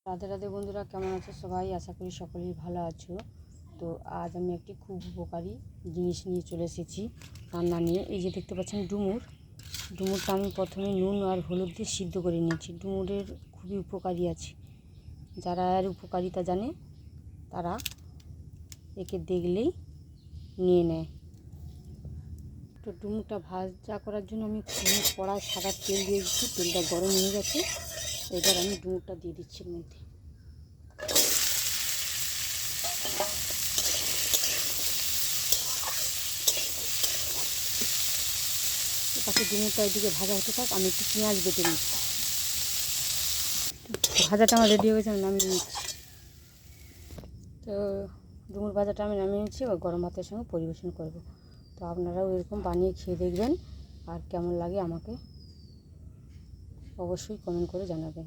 রাধে রাধে বন্ধুরা, কেমন আছো সবাই? আশা করি সকলেই ভালো আছো। তো আজ আমি একটি খুব উপকারী জিনিস নিয়ে চলে এসেছি রান্না নিয়ে। এই যে দেখতে পাচ্ছেন ডুমুরটা আমি প্রথমে নুন আর হলুদ দিয়ে সিদ্ধ করে নিয়েছি। ডুমুরের খুবই উপকারী আছে, যারা এর উপকারিতা জানে তারা একে দেখলেই নিয়ে নেয়। তো ডুমুরটা ভাজা করার জন্য আমি কড়ায় সাদা তেল দিয়ে দিচ্ছি। তেলটা গরম হয়ে গেছে, এবার আমি ডুমুরটা দিয়ে দিচ্ছি এর মধ্যে। পাশে ডুমুরটা ওইদিকে ভাজা হতে থাক, আমি একটু পেঁয়াজ বেটে নিচ্ছি। ভাজাটা আমার রেডি হয়ে গেছে, আমি নামিয়ে নিচ্ছি। তো ডুমুর ভাজাটা আমি নামিয়ে নিচ্ছি, ওই গরম ভাতের সঙ্গে পরিবেশন করব। তো আপনারাও এরকম বানিয়ে খেয়ে দেখবেন, আর কেমন লাগে আমাকে অবশ্যই কমেন্ট করে জানাবেন।